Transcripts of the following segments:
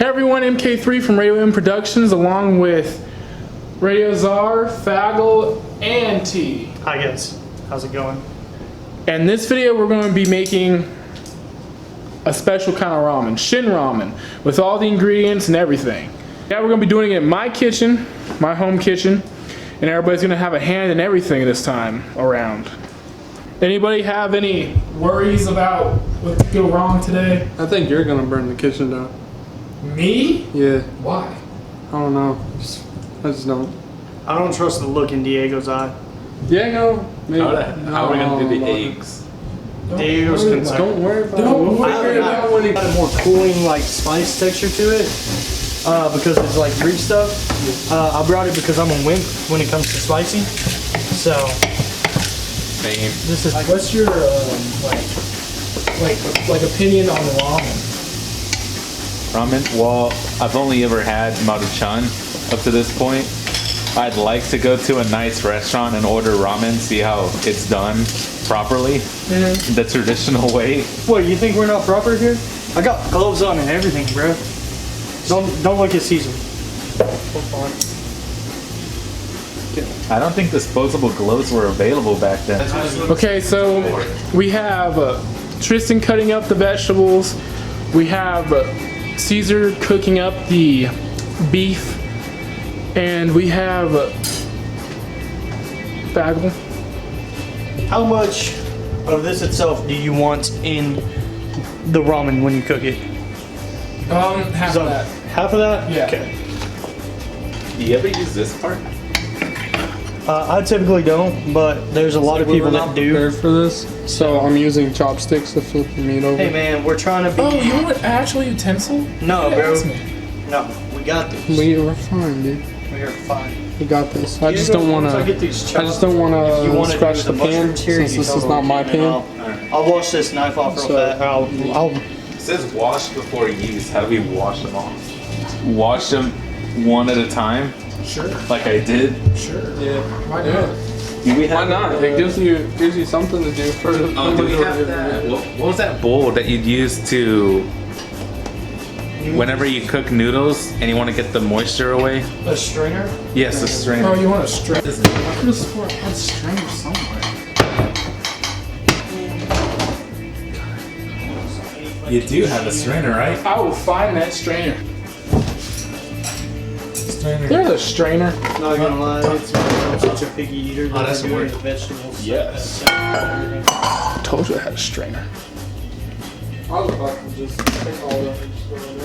Hey everyone, MK3 from Radio M Productions, along with Radio Czar, Fagel, and T. Hi guys, how's it going? And this video we're going to be making a special kind of ramen, Shin ramen, with all the ingredients and everything. Yeah, we're going to be doing it in my kitchen, my home kitchen, and everybody's going to have a hand in everything this time around. Anybody have any worries about what could go wrong today? I think you're gonna burn the kitchen down. Me? Yeah. Why? I don't know. I just don't. I don't trust the look in Diego's eye. Diego, maybe. How are we gonna do the eggs? Diego's concerned. Don't worry about Don't it. worry I want to add a more cooling, like spice texture to it, because it's like Greek stuff. I brought it because I'm a wimp when it comes to spicy. So Same. this is What's your like opinion on ramen? Ramen? Well, I've only ever had maruchan up to this point. I'd like to go to a nice restaurant and order ramen, see how it's done properly, the traditional way. What, you think we're not proper here? I got gloves on and everything, bro. Don't look at season. I don't think disposable gloves were available back then. Okay, so we have Tristan cutting up the vegetables. We have Caesar cooking up the beef. And we have Bagel. How much of this itself do you want in the ramen when you cook it? Half of that. Half of that? Yeah. Okay. Do you ever use this part? I typically don't, but there's a lot of people that do. Prepared for this, so I'm using chopsticks to flip the meat over. Hey man, we're trying to be. Oh, you want an actual utensil? No, Yeah, bro. that's me. No, we got this. We are fine, dude. We are fine. We got this. I just don't want to. I just don't want to scratch the pan since this is not my pan. I'll wash this knife off real fast. I'll It says wash before use. How do we wash them off? Wash them one at a time, Sure. like I did. Sure. Yeah. Why not? Do we Why not? It gives you something to do for. Oh, do we have that? What was that bowl that you'd use to? Whenever you cook noodles and you want to get the moisture away? a strainer. Yes, a strainer. Oh, you want a strainer? I Isn't it? could have sworn I had a strainer somewhere. You do have a strainer, right? I will find that strainer. Strainer. There's a strainer. Not gonna lie, I'm such a picky eater. Oh, that's that I do weird. the vegetables. Yes. I told you I had a strainer. I was about to just take all of it.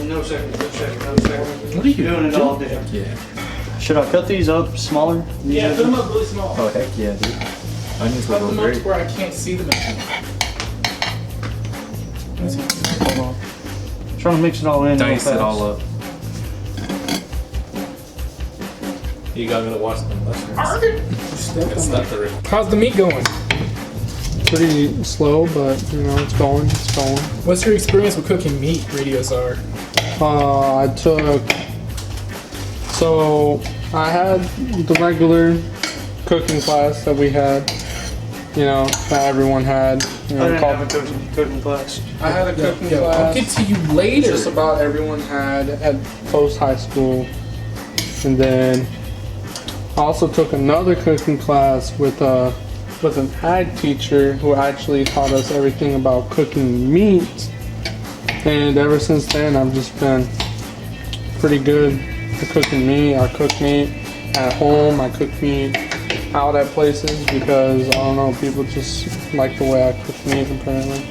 No second, no second, no second. What are you Doing it all day. Yeah. Should I cut these up smaller? Yeah, put them up really small. Oh heck yeah, dude. Onions Cut will them go up to great. where I can't see them anymore. Hold on. Trying to mix it all in. Dice real it fast. all up. You gotta wash the mushrooms. It's not the How's the meat going? Pretty slow, but you know it's going. It's going. What's your experience with cooking meat, Radio Czar? I took. So I had the regular cooking class that we had. You know that everyone had. You I know, didn't called have a cooking class. I had a cooking I'll class. get to you later. Just about everyone had at post high school, and then I also took another cooking class with an ag teacher who actually taught us everything about cooking meat. And ever since then, I've just been pretty good at cooking meat. I cook meat at home. I cook meat out at places because I don't know, people just like the way I cook meat apparently.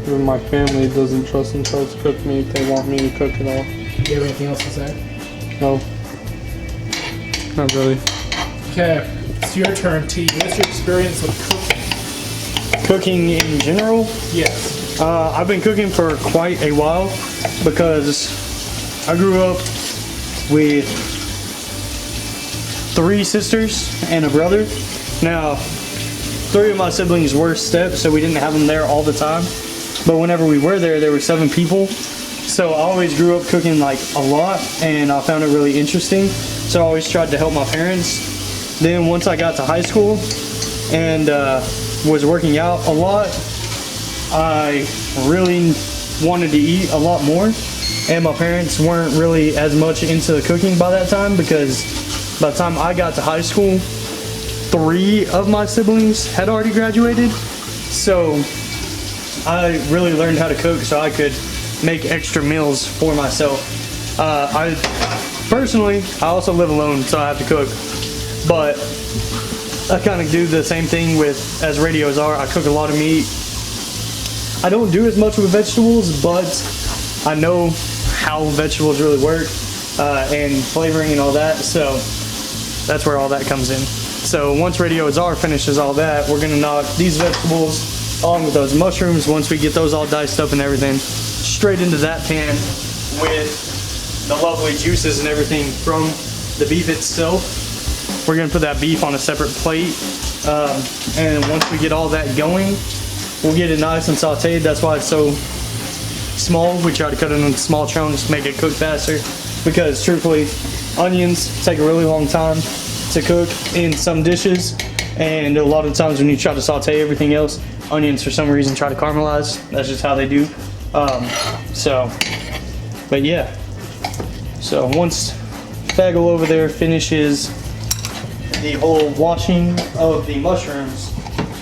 Even my family doesn't trust themselves to cook meat. They want me to cook it all. Do you have anything else to say? No, not really. Okay, it's your turn, T. What's your experience with cooking? Cooking in general, Yes. I've been cooking for quite a while because I grew up with 3 sisters and a brother. Now, 3 of my siblings were steps, so we didn't have them there all the time. But whenever we were there were 7 people. So I always grew up cooking like a lot, and I found it really interesting. So I always tried to help my parents. Then once I got to high school and was working out a lot, I really wanted to eat a lot more, and my parents weren't really as much into the cooking by that time, because by the time I got to high school, 3 of my siblings had already graduated. So I really learned how to cook so I could make extra meals for myself. I also live alone, so I have to cook. But I kind of do the same thing with as Radio Czar. I cook a lot of meat. I don't do as much with vegetables, but I know how vegetables really work and flavoring and all that. So that's where all that comes in. So once Radio Czar finishes all that, we're gonna knock these vegetables along with those mushrooms, once we get those all diced up and everything, straight into that pan with the lovely juices and everything from the beef itself. We're gonna put that beef on a separate plate. And once we get all that going, we'll get it nice and sauteed. That's why it's so small. We try to cut it into small chunks, make it cook faster, because truthfully, onions take a really long time to cook in some dishes, and a lot of times when you try to saute everything else, onions for some reason try to caramelize. That's just how they do. But yeah. So once Fagel over there finishes the whole washing of the mushrooms,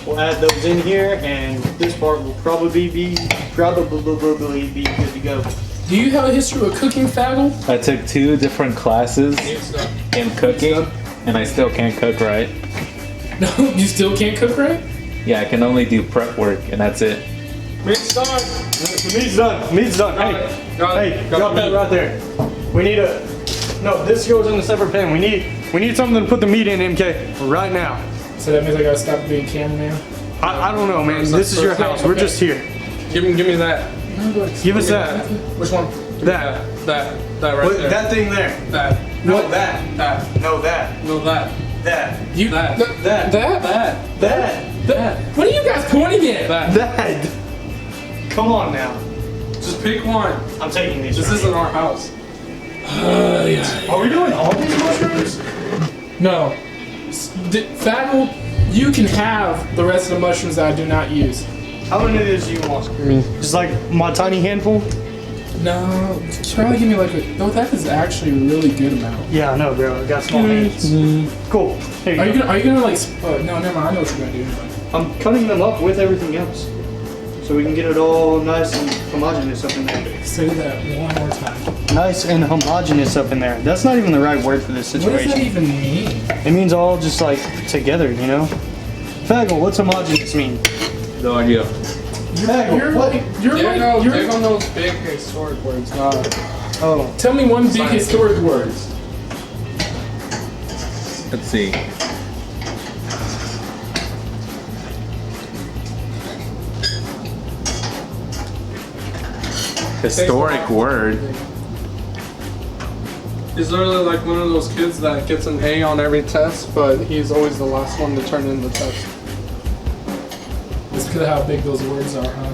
we'll add those in here, and this part will probably be good to go. Do you have a history with cooking, Fagel? I took 2 different classes in cooking, and I still can't cook right. No, you still can't cook right? Yeah, I can only do prep work, and that's it. Meat's done. The meat's done. Meat's done. Hey, Got drop that right there. We need a. No, this goes in a separate pan. We need something to put the meat in, MK, right now. So that means I gotta stop being cameraman? I don't know, man. This is your house. We're just here. Give me that. Give us that. Which one? That. That right there. That thing there. That. No, that. That. No, that. No, that. That. You That. That. That. That. What are you guys pointing at? That. That. Come on now. Just pick one. I'm taking these. This isn't our house. Are we doing all these mushrooms? No. Fagel, you can have the rest of the mushrooms that I do not use. How many of these do you want? Just like my tiny handful? No, try to give me like a. No, that is actually a really good amount. Yeah, I know, bro. I got small hands. Cool. Here you go. Are you gonna like? No, never mind. I know what you're gonna do. I'm cutting them up with everything else, so we can get it all nice and homogeneous up in there. Say that one more time. Nice and homogeneous up in there. That's not even the right word for this What does situation. that even mean? It means all just like together, you know? Fagel, what's homogeneous mean? No idea. You're like Dig on those big historic words. Oh, Tell me one big Science. historic word. Let's see. Historic word. He's literally like one of those kids that gets an A on every test, but he's always the last one to turn in the test. It's because of how big those words are, huh?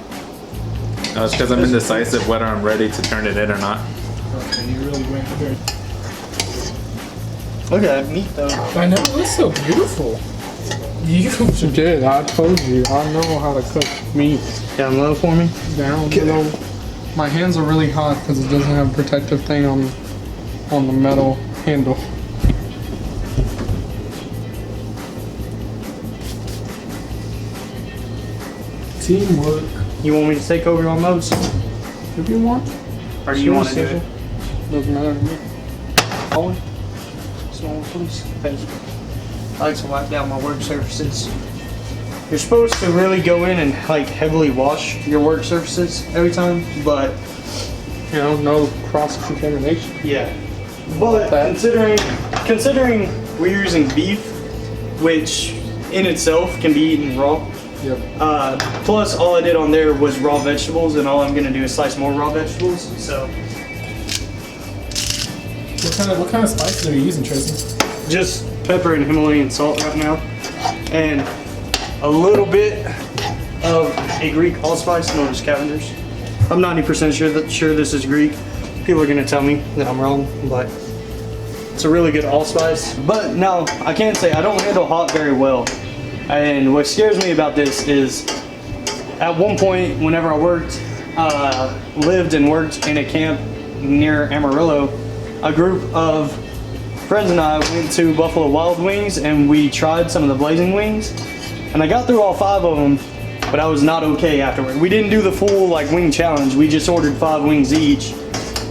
No, it's because I'm indecisive whether I'm ready to turn it in or not. Okay, you really went there. look at that meat though. I know, it looks so beautiful. You Did I told you I know how to cook meat Down low for me. down low. My hands are really hot because it doesn't have a protective thing on the metal handle. Teamwork. You want me to take over on those? If you want, Or do you want to do it? doesn't matter to me. Owen? Small, please. Thank you. I like to wipe down my work surfaces. You're supposed to really go in and like heavily wash your work surfaces every time, but You know, no cross contamination. yeah. But considering we're using beef, which in itself can be eaten raw, Yep. plus all I did on there was raw vegetables, and all I'm gonna do is slice more raw vegetables. So What kind of spices are you using, Tracy? just pepper and Himalayan salt right now, and a little bit of a Greek allspice known as Cavender's. I'm 90% sure this is Greek. People are gonna tell me that I'm wrong, but it's a really good allspice. But now I can't say I don't handle hot very well, and what scares me about this is at one point whenever I lived and worked in a camp near Amarillo, a group of friends and I went to Buffalo Wild Wings and we tried some of the blazing wings. And I got through all 5 of them, but I was not okay afterward. We didn't do the full like wing challenge. We just ordered 5 wings each.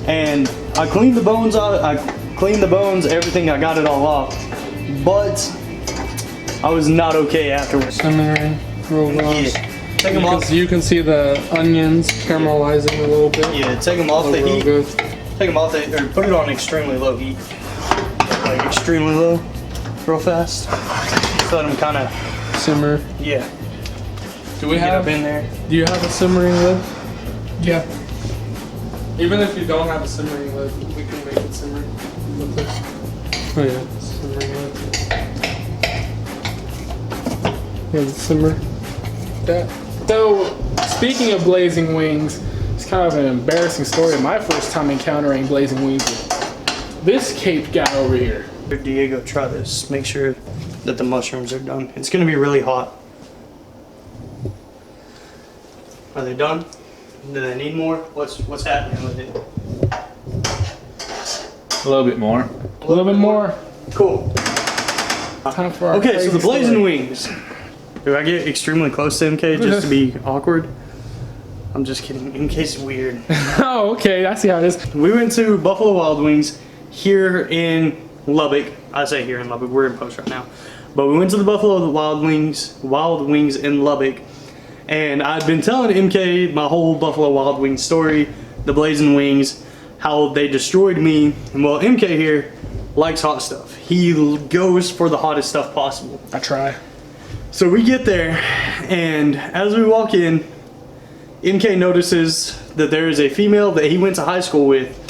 And I cleaned the bones out. I cleaned the bones, everything. I got it all off. But I was not okay afterwards. Simmering real well. Yeah. Take them off. You can see the onions caramelizing a little bit. Yeah, take them off the Real heat. good. Take them off the, or put it on extremely low heat. Like extremely low, real fast. So let them kind of, Simmer. yeah. Do we Get have? up in there. Do you have a simmering lid? Yeah. Even if you don't have a simmering lid, we can make it simmer with this. Oh yeah, simmering lid. Yeah, simmer. That. So, speaking of blazing wings, it's kind of an embarrassing story. My first time encountering blazing wings with this Cape guy over here. Diego, try this. Make sure that the mushrooms are done. It's gonna be really hot. Are they done? Do they need more? What's happening with it? A little bit more. A little bit more. Cool. Time for our Okay, so crazy the blazing story. wings. Do I get extremely close to MK just to be awkward? I'm just kidding. MK's weird. Oh, okay. I see how it is. We went to Buffalo Wild Wings here in Lubbock. I say here in Lubbock. We're in post right now. But we went to the Buffalo Wild Wings in Lubbock. And I'd been telling MK my whole Buffalo Wild Wings story, the blazing wings, how they destroyed me. And well, MK here likes hot stuff. He goes for the hottest stuff possible. I try. So we get there, and as we walk in, MK notices that there is a female that he went to high school with.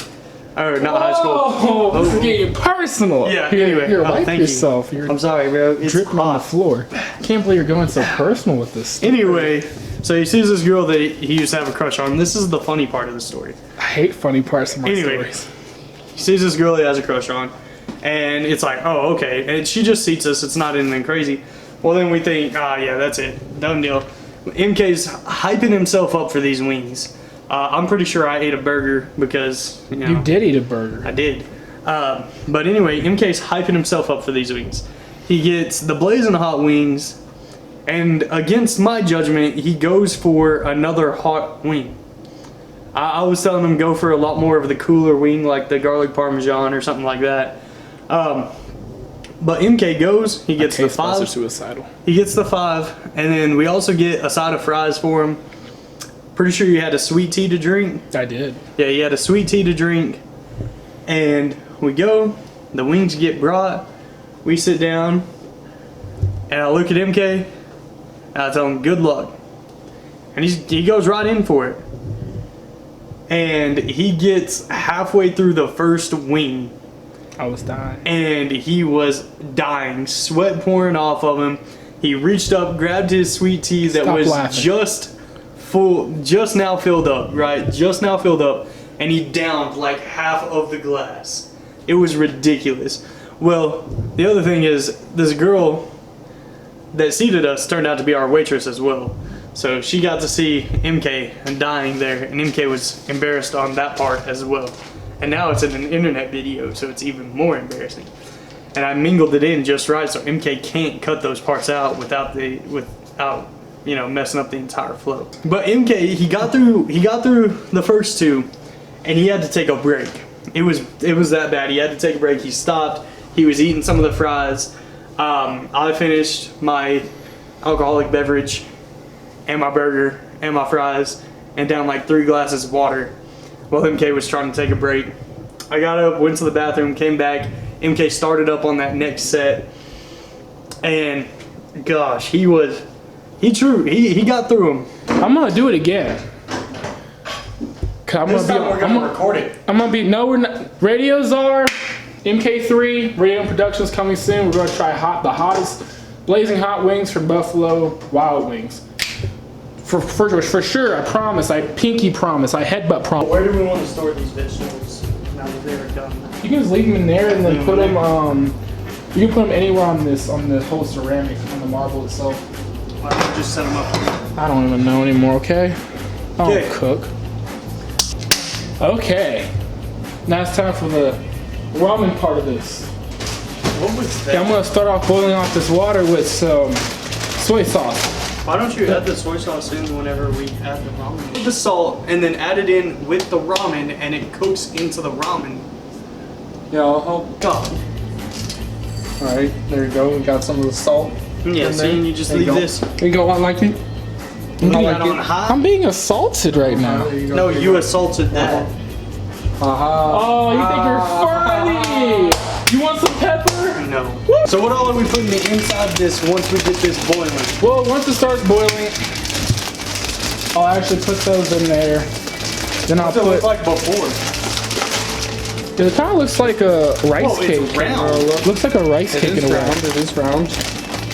Or not high school. Oh, this is getting personal. Yeah, Here, anyway. Here, Oh, wipe thank you. yourself. You're I'm sorry, bro. It's dripping on the hot. floor. Can't believe you're going so personal with this. Anyway, so he sees this girl that he used to have a crush on. This is the funny part of the story. I hate funny parts of my Anyway. stories. He sees this girl he has a crush on, and it's like, oh, okay. And she just seats us. It's not anything crazy. Well, then we think, yeah, that's it. Done deal. MK's hyping himself up for these wings. I'm pretty sure I ate a burger because, you know. You did eat a burger. I did. But anyway, MK's hyping himself up for these wings. He gets the blazing hot wings, and against my judgment, he goes for another hot wing. I was telling him go for a lot more of the cooler wing, like the garlic parmesan or something like that. But MK goes, he gets the Taste buds are 5. suicidal. He gets the 5, and then we also get a side of fries for him. Pretty sure you had a sweet tea to drink. I did. Yeah, he had a sweet tea to drink. And we go, the wings get brought, we sit down, and I look at MK, and I tell him, good luck. And he goes right in for it. And he gets halfway through the first wing, I was dying. and he was dying, sweat pouring off of him. He reached up, grabbed his sweet tea that Stop was laughing. just full, just now filled up, right? Just now filled up, and he downed like half of the glass. It was ridiculous. Well, the other thing is, this girl that seated us turned out to be our waitress as well. So she got to see MK and dying there, and MK was embarrassed on that part as well. And now it's in an internet video, so it's even more embarrassing. And I mingled it in just right, so MK can't cut those parts out without you know, messing up the entire flow. But MK, he got through the first 2, and he had to take a break. It was that bad. He had to take a break. He stopped. He was eating some of the fries. I finished my alcoholic beverage and my burger and my fries and down like 3 glasses of water while MK was trying to take a break. I got up, went to the bathroom, came back. MK started up on that next set, and gosh, he got through them. I'm gonna do it again. I'm gonna record it. no, we're not. Radio Czar, MK3, Radio Productions coming soon. We're gonna try the hottest, blazing hot wings from Buffalo Wild Wings. For sure, I promise. I pinky promise. I headbutt promise. Where do we want to store these vegetables now that they're done? You can just leave them in there and then put them. You can put them anywhere on the whole ceramic, on the marble itself. Why don't we just set them up? I don't even know anymore. Okay. I don't Okay. cook. Okay. Now it's time for the ramen part of this. What was Okay, I'm gonna start off boiling off this water with some soy sauce. Why don't you add the soy sauce in whenever we add the ramen? Put the salt and then add it in with the ramen and it cooks into the ramen. Yeah, I'll help. God. Alright, there you go. We got some of the salt. Yeah, in see, there. you just There leave go. this. There you go. I like it. Leave I it like on it. high. I'm being assaulted right now. There you go. No, there you go. assaulted that. Aha. Oh, you think you're funny? You want some pepper? No. So what all are we putting inside this once we get this boiling? Well, once it starts boiling, I'll actually put those in there. Then I'll What's it look put. like before? It kind of looks like a rice Whoa, it's cake. round. Looks like a rice It cake in is a way. round. It is round.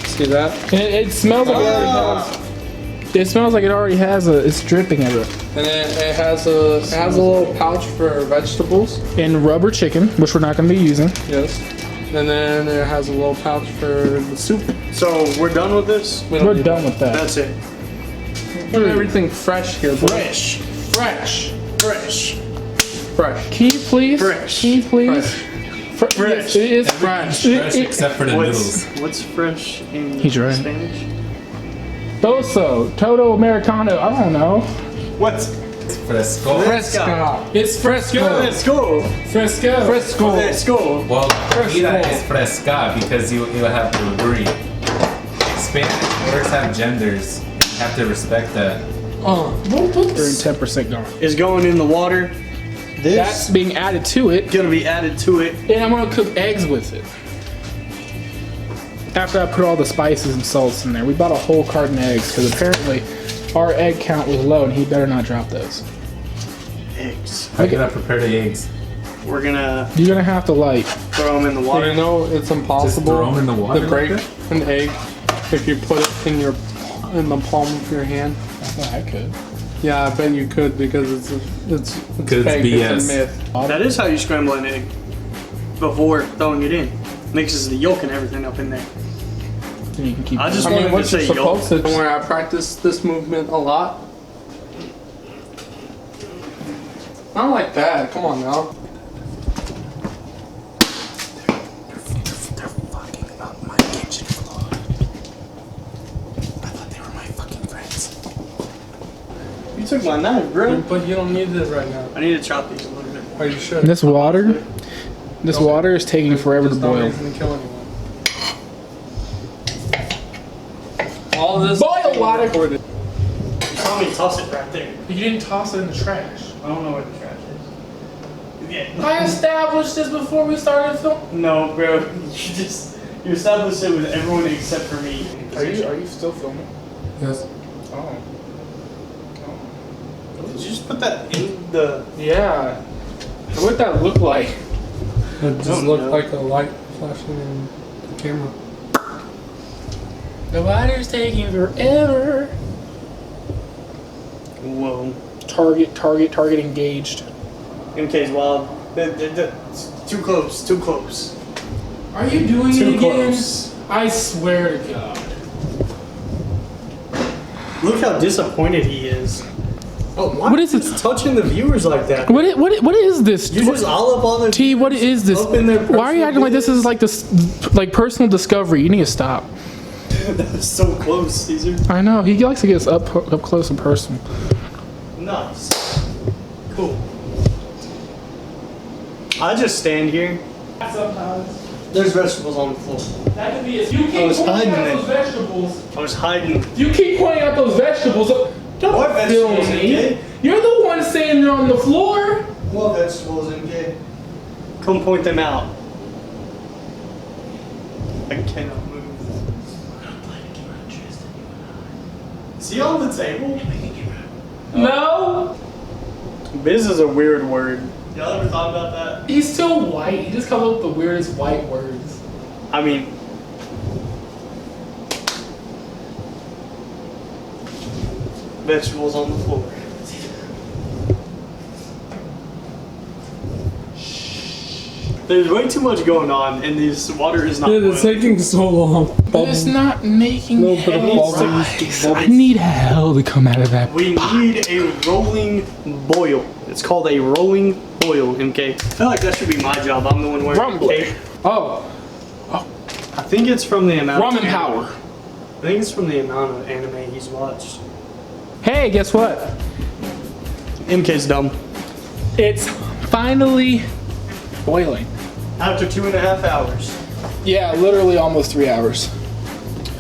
See that? And it smells like it already has. It smells like it already has a. It's dripping everywhere. And then it has a little pouch for vegetables. And rubber chicken, which we're not going to be using. Yes. And then it has a little pouch for the soup. So we're done with this? We don't We're need done with that. That's it. that. Everything fresh here. boy. Fresh. Fresh. Fresh. Fresh. Can you please? Fresh. Can you please? Fresh. Yes, it is Fresh. Fresh except for the noodles. What's fresh in He's right. Spanish? Doso, Toto Americano. I don't know. What's Fresco. Fresca. It's fresco. Let's go. Fresco. Fresco. Let's go. Well, comida is fresca because you have to worry. Spanish words have genders. You have to respect that. They're in 10% gone. Is going in the water. This That's being added to it, gonna be added to it. and I'm gonna cook eggs with it. After I put all the spices and salts in there, we bought a whole carton of eggs because apparently our egg count was low, and he better not drop those. Eggs. How you gonna prepare the eggs? We're gonna You're gonna have to like. throw them in the You water. know it's impossible Just throw 'em in the water to break like an egg if you put it in the palm of your hand. I could. Yeah, I bet you could because it's it's fake. BS. It's a myth. That is how you scramble an egg before throwing it in. Mixes the yolk and everything up in there. And you can keep. I just I mean, wanted to what you're say yolk. supposed to. Don't worry, I practice this movement a lot. Not like that. Come on now. They're fucking up my kitchen floor. I thought they were my fucking friends. You took my knife, bro. But you don't need this right now. I need to chop these a little bit. Or you should. This water is taking forever to There's no boil. reason to kill anyone. All this Boil water. You saw me toss it right there. You didn't toss it in the trash. I don't know where the trash is. Yeah. I established this before we started filming. No, bro. You established it with everyone except for me. Are you still filming? Yes. Oh. Did you just put that in the? Yeah. What would that look like? It just don't looked know. like a light flashing in the camera. The water's taking forever. Whoa. Target engaged. In case wild. Too close. Too close. Are you doing Too it again? close. I swear to God. Look how disappointed he is. Oh, why What is you it? touching the viewers like that? What is this? You just all up on the T, what is this? Up in their Why are you personal acting like this is like this, like personal discovery? You need to stop. That's so close, Caesar. I know he likes to get us up close and personal. Nice. Cool. I just stand here. Sometimes There's vegetables on the floor. that could be. You keep was pointing hiding out it. those vegetables. I was hiding. You keep pointing out those vegetables. Don't What film vegetables, me. MK? You're the one standing there on the floor. What vegetables, MK? Come point them out. I cannot move. Is he on the table? No, Biz is a weird word. Y'all ever thought about that? he's still white. He just comes up with the weirdest white words. I mean, vegetables on the floor. There's way too much going on, and this water is not. Dude, it's boiling. taking so long. But it's not making No, but hell it needs to rise. I need hell to come out of that. We need a rolling boil. It's called a rolling boil, MK. I feel like that should be my job. I'm the one wearing Rumbler. cape. Oh, I think it's from the amount Ramen of anime. power. I think it's from the amount of anime he's watched. Hey, guess what? MK's dumb. It's finally boiling. After 2.5 hours. Yeah, literally almost 3 hours.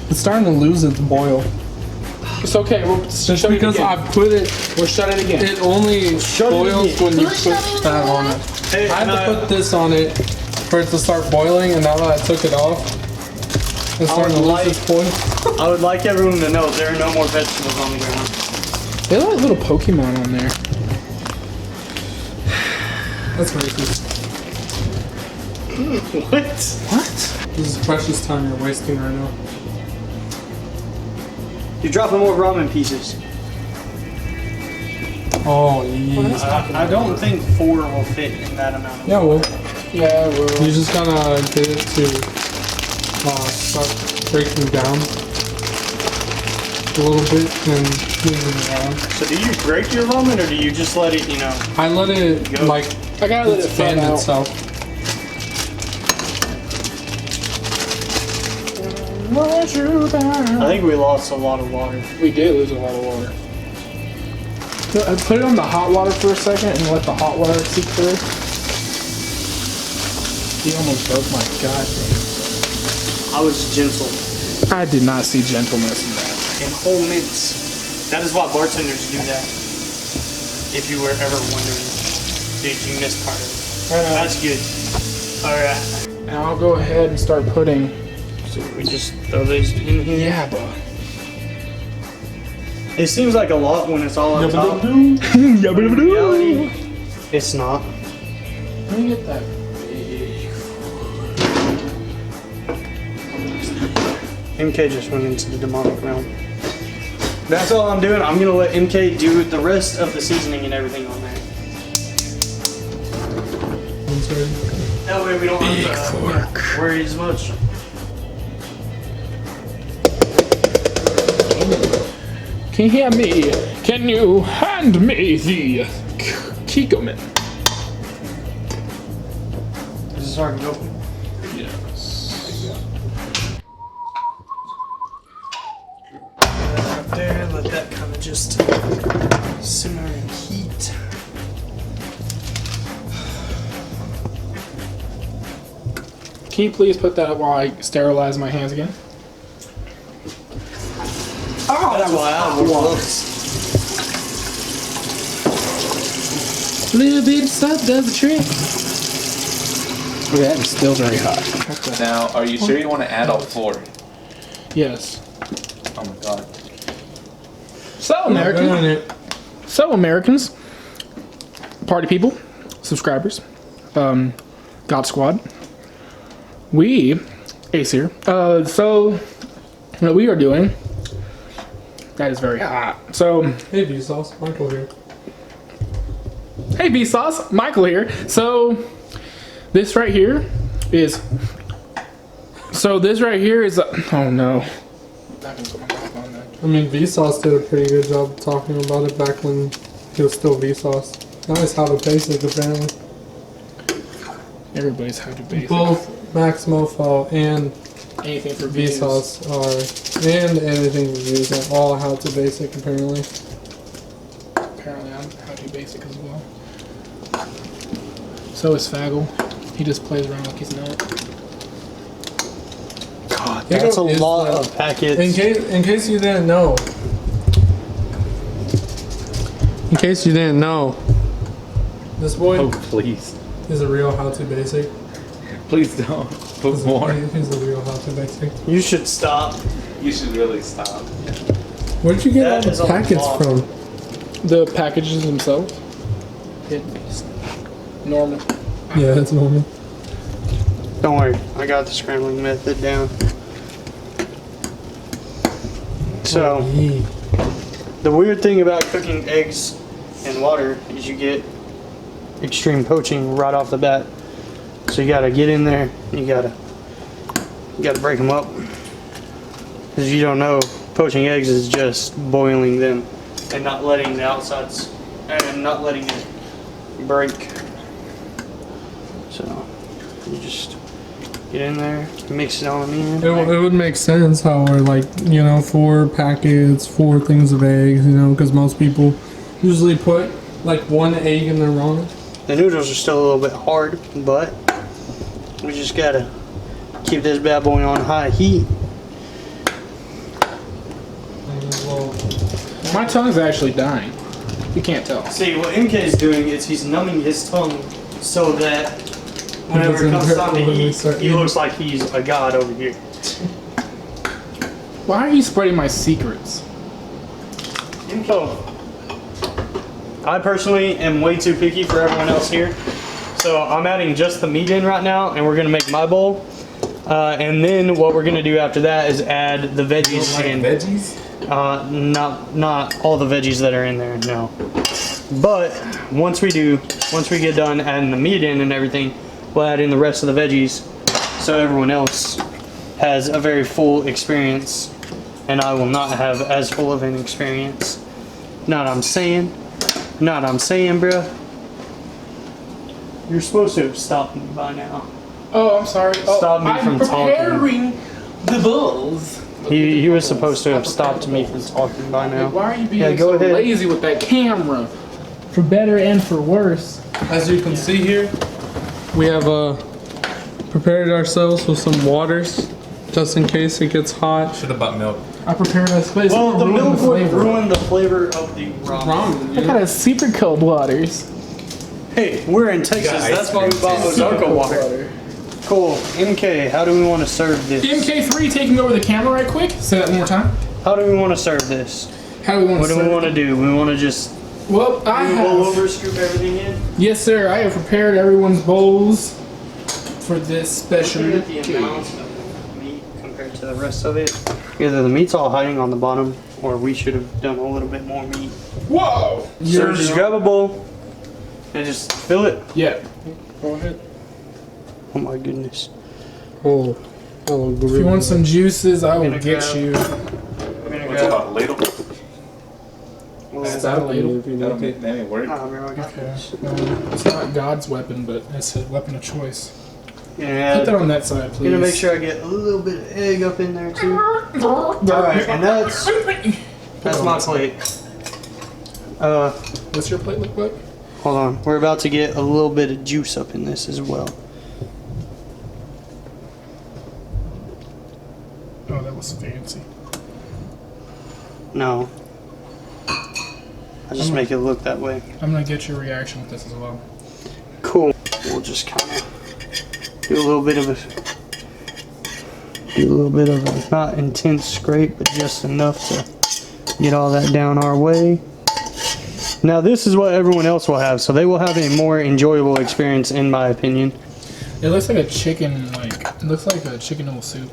It's starting to lose its boil. It's okay. We'll Just shut it because again. I put it, We'll shut it again. it only boils when you put that on it. Hey, I had to put this on it for it to start boiling, and now that I took it off, it's starting to lose its boil. I would like everyone to know there are no more vegetables on the ground. They look like little Pokemon on there. That's racist. What? What? This is precious time you're wasting right now. You're dropping more ramen pieces. Oh, yeah. I don't think 4 will fit in that amount. Yeah, well, Yeah, well. you just gotta get it to start breaking down a little bit and moving around. So do you break your ramen or do you just let it, I let it, Go. like, I gotta let it fan expand out. itself. I think we lost a lot of water. We did lose a lot of water. I put it on the hot water for a second and let the hot water seep through. He almost broke my goddamn. I was gentle. I did not see gentleness in that. And whole mints. That is why bartenders do that. If you were ever wondering, did you miss part of it? That's good. Alright. Now I'll go ahead and start putting. So we just throw these in here. Yeah, bro. It seems like a lot when it's all on top. In reality, it's not. Let me get that. MK just went into the demonic realm. That's all I'm doing. I'm gonna let MK do the rest of the seasoning and everything on there. That way we don't have to worry as much. Can you hear me? Can you hand me the Kikoman? Is this already open? Yes. Up there, let that kind of just simmer and heat. Can you please put that up while I sterilize my hands again? Oh, That's why I have gloves. A little bit of salt does the trick. Okay, that is still very hot. Now, are you sure you want to add all 4? Yes. Oh my god. So Americans, party people, subscribers, God Squad, we, Ace here. So what we are doing, that is very hot. So, Hey, Vsauce, Michael here. hey Vsauce, Michael here. So this right here is, oh no. I mean, Vsauce did a pretty good job talking about it back when he was still Vsauce. Now it's how to basic, apparently. Everybody's how to basic. Both Max Mofo and Anything for views. Vsauce are, and anything reviews are all how to basic, apparently. Apparently I'm how to basic as well. So is Faggle. He just plays around like he's not. God, that's a lot of packets. In case you didn't know. In case you didn't know. This boy Oh, please. is a real how to basic. Please don't. Put more. He's a real how to basic. You should stop. You should really stop. Where'd you get That all is the a packets lot. from? The packages themselves. It's normal. Yeah, it's normal. Don't worry, I got the scrambling method down. So, Yee. the weird thing about cooking eggs in water is you get extreme poaching right off the bat. So you gotta get in there, you gotta break them up. Because you don't know, poaching eggs is just boiling them and not letting the outsides, and not letting it break. So you just get in there, mix it on in. It would make sense how we're like, 4 packets, 4 things of eggs, because most people usually put like 1 egg in their ramen. The noodles are still a little bit hard, but we just gotta keep this bad boy on high heat. My tongue's actually dying. You can't tell. See, what MK is doing is he's numbing his tongue so that whenever it comes time to eat, he looks like he's a god over here. Why are you spreading my secrets? So, I personally am way too picky for everyone else here. So I'm adding just the meat in right now, and we're gonna make my bowl. And then what we're gonna do after that is add the veggies in. Veggies? Not all the veggies that are in there, no. But once we get done adding the meat in and everything, we'll add in the rest of the veggies, so everyone else has a very full experience, and I will not have as full of an experience. Know what I'm saying? Know what I'm saying, bruh? You're supposed to have stopped me by now. Oh, I'm sorry. Stop me from talking. I'm preparing the bowls. He was supposed to have stopped me from talking by now. Why are you being Yeah, go so ahead. lazy with that camera? For better and for worse. As you can see here, we have prepared ourselves with some waters, just in case it gets hot. Should have bought milk. I prepared a space. Well, the milk would flavor. ruin the flavor of the ramen. Ramen, I got a super cold waters. Hey, we're in Texas. got That's ice why we cream bought too. Ozarka water. Cool. MK, how do we want to serve this? MK3 taking over the camera right quick. Say that one more time. How do we want to serve this? How do we want What to do we want to do? We want to just Well, I roll have. over, scoop everything in? Yes, sir. I have prepared everyone's bowls for this special. Look at the amount of meat compared to the rest of it. Either the meat's all hiding on the bottom, or we should have done a little bit more meat. Whoa! So just grab a bowl and just fill it. Yeah. Go ahead. Oh my goodness. Oh, If you want some juices, I will Gonna get grab- you. I'm gonna grab. a ladle? Is that a ladle? That ain't work. Nah, bro, I got Okay. this. Well, it's not God's weapon, but it's a weapon of choice. Yeah, Put that on that side, please. gonna make sure I get a little bit of egg up in there too. Alright, and that's my plate. What's your plate look like? Hold on. We're about to get a little bit of juice up in this as well. Oh, that was fancy. No. I just make it look that way. I'm gonna get your reaction with this as well. Cool. We'll just kind of do a little bit of a not intense scrape, but just enough to get all that down our way. Now this is what everyone else will have, so they will have a more enjoyable experience, in my opinion. It looks like a chicken, it looks like a chicken noodle soup.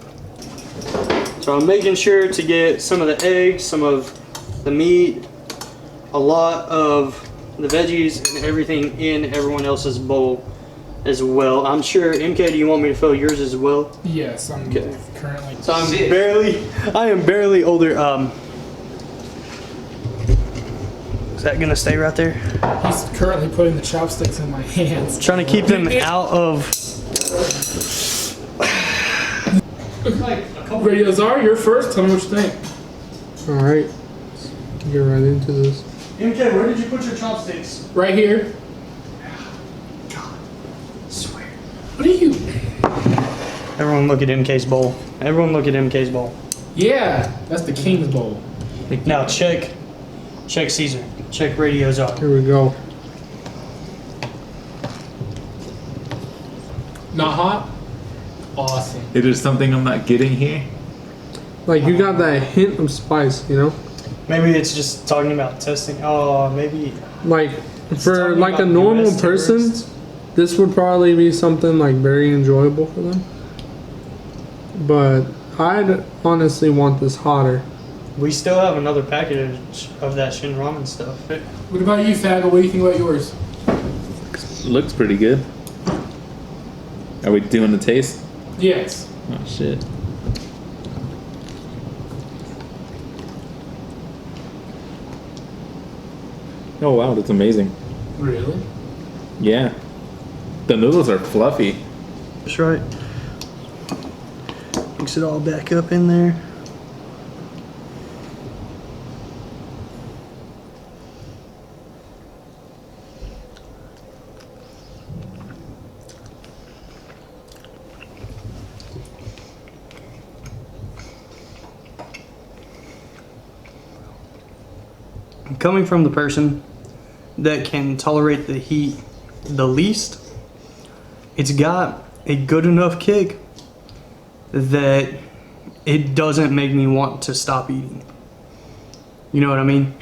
So I'm making sure to get some of the eggs, some of the meat, a lot of the veggies, and everything in everyone else's bowl as well. I'm sure, MK, do you want me to fill yours as well? Yes, I'm Okay. currently. So I am barely older. Is that gonna stay right there? He's currently putting the chopsticks in my hands. Trying to keep them out of. Radio Czar, you're first. Tell me what you think. Alright, get right into this. MK, where did you put your chopsticks? Right here. Swear. What are you? Everyone look at MK's bowl. Everyone look at MK's bowl. Yeah, that's the King's Bowl. Now check Caesar. Check Radio Czar. Here we go. Not hot? Awesome. Is there something I'm not getting here? Like, you got that hint of spice, Maybe it's just talking about testing. Oh, maybe. Like, for talking like a about normal US person, tourists. this would probably be something like very enjoyable for them. But I'd honestly want this hotter. We still have another package of that Shin ramen stuff. What about you, Faggot? What do you think about yours? Looks pretty good. Are we doing the taste? Yes. Oh shit. Oh wow, that's amazing. Really? Yeah. The noodles are fluffy. That's right. Mix it all back up in there. Coming from the person that can tolerate the heat the least, it's got a good enough kick that it doesn't make me want to stop eating. You know what I mean?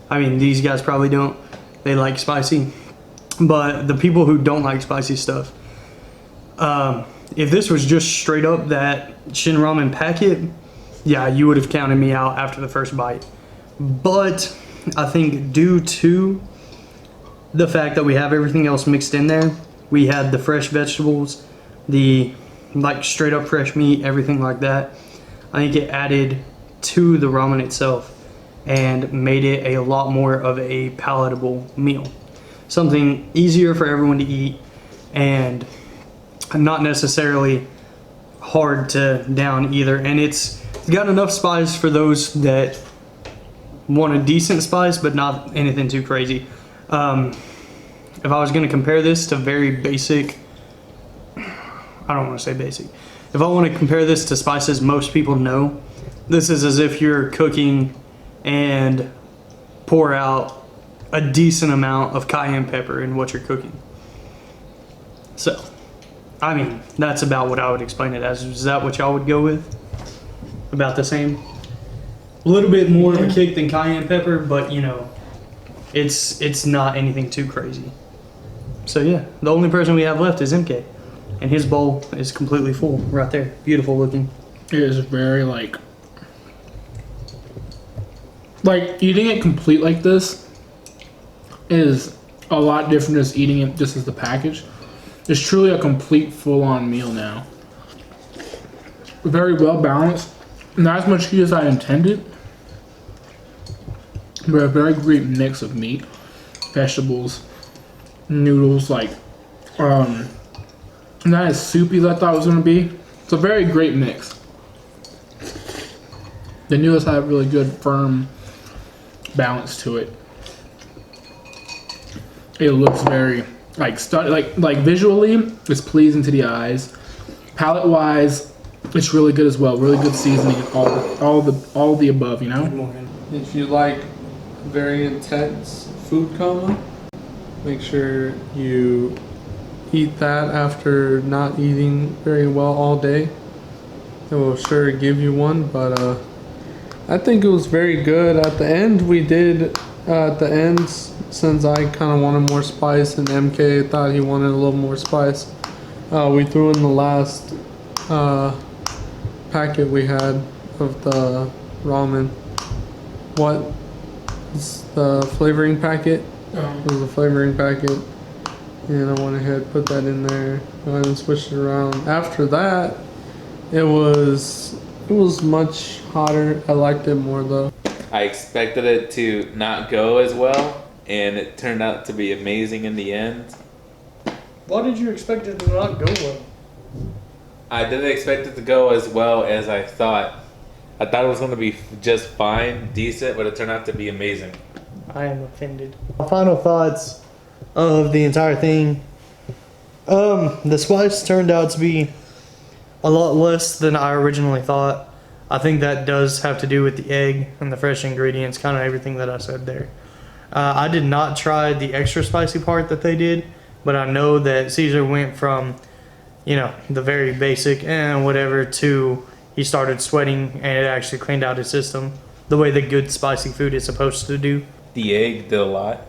I mean, these guys probably don't. They like spicy. But the people who don't like spicy stuff, if this was just straight up that Shin Ramen packet, yeah, you would have counted me out after the first bite. But I think due to the fact that we have everything else mixed in there, we had the fresh vegetables, the like straight up fresh meat, everything like that. I think it added to the ramen itself and made it a lot more of a palatable meal. Something easier for everyone to eat and not necessarily hard to down either. And it's got enough spice for those that want a decent spice, but not anything too crazy. If I was going to compare this to very basic, I don't want to say basic. If I want to compare this to spices most people know, this is as if you're cooking and pour out a decent amount of cayenne pepper in what you're cooking. So, I mean, that's about what I would explain it as. Is that what y'all would go with? About the same? A little bit more of a kick than cayenne pepper, but you know, it's not anything too crazy. So yeah, the only person we have left is MK, and his bowl is completely full right there. Beautiful looking. It is very like eating it complete like this is a lot different than just eating it just as the package. It's truly a complete full-on meal now. Very well balanced. Not as much heat as I intended, but a very great mix of meat, vegetables, noodles, like not as soupy as I thought it was gonna be. It's a very great mix. The noodles have really good firm balance to it. It looks very like visually it's pleasing to the eyes. Palate wise, it's really good as well. Really good seasoning, all the above, you know. If you like very intense food coma, make sure you eat that after not eating very well all day. It will sure give you one, but I think it was very good. At the end, we did since I kind of wanted more spice and MK thought he wanted a little more spice, we threw in the last packet we had of the ramen. What is the flavoring packet? It was a flavoring packet, and I went ahead and put that in there. Go ahead and switch it around. After that, it was much hotter. I liked it more though. I expected it to not go as well, and it turned out to be amazing in the end. Why did you expect it to not go well? I didn't expect it to go as well as I thought. I thought it was going to be just fine, decent, but it turned out to be amazing. I am offended. Final thoughts of the entire thing. The spice turned out to be a lot less than I originally thought. I think that does have to do with the egg and the fresh ingredients, kind of everything that I said there. I did not try the extra spicy part that they did, but I know that Caesar went from, you know, the very basic and whatever to he started sweating and it actually cleaned out his system the way the good spicy food is supposed to do. The egg did a lot.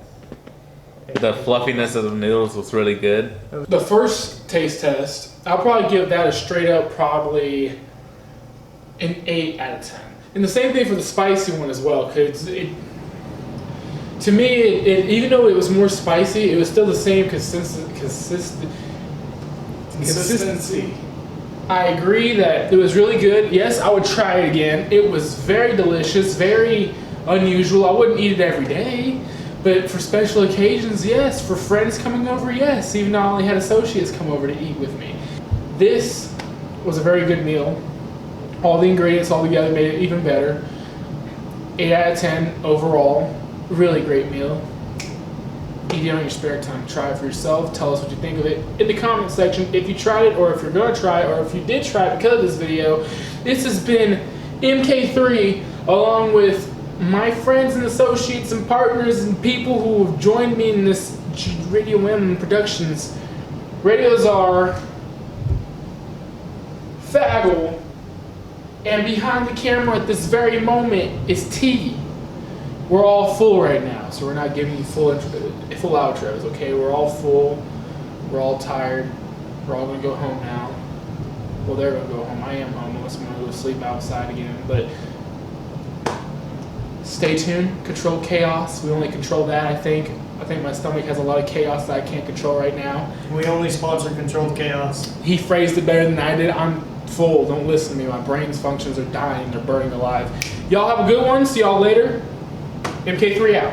The fluffiness of the noodles was really good. The first taste test, I'll probably give that a straight up probably an 8 out of 10. And the same thing for the spicy one as well, because to me, even though it was more spicy, it was still the same consistency. I agree that it was really good. Yes, I would try it again. It was very delicious, very unusual. I wouldn't eat it every day, But for special occasions, yes. For friends coming over, yes. Even though I only had associates come over to eat with me. This was a very good meal. All the ingredients all together made it even better. 8 out of 10 overall. Really great meal. Eat it on your spare time. Try it for yourself. Tell us what you think of it in the comment section if you tried it, or if you're going to try it, or if you did try it because of this video. This has been MK3 along with my friends and associates and partners and people who have joined me in this Radio M Productions. Radio Czar, Faggle, and behind the camera at this very moment is T. We're all full right now, so we're not giving you full outros, okay? We're all full, we're all tired, we're all gonna go home now. Well, they're gonna go home. I am home unless I'm gonna go sleep outside again, but stay tuned. Control chaos. We only control that, I think. I think my stomach has a lot of chaos that I can't control right now. We only sponsor Controlled Chaos. He phrased it better than I did. I'm full. Don't listen to me. My brain's functions are dying. They're burning alive. Y'all have a good one. See y'all later. MK3 out.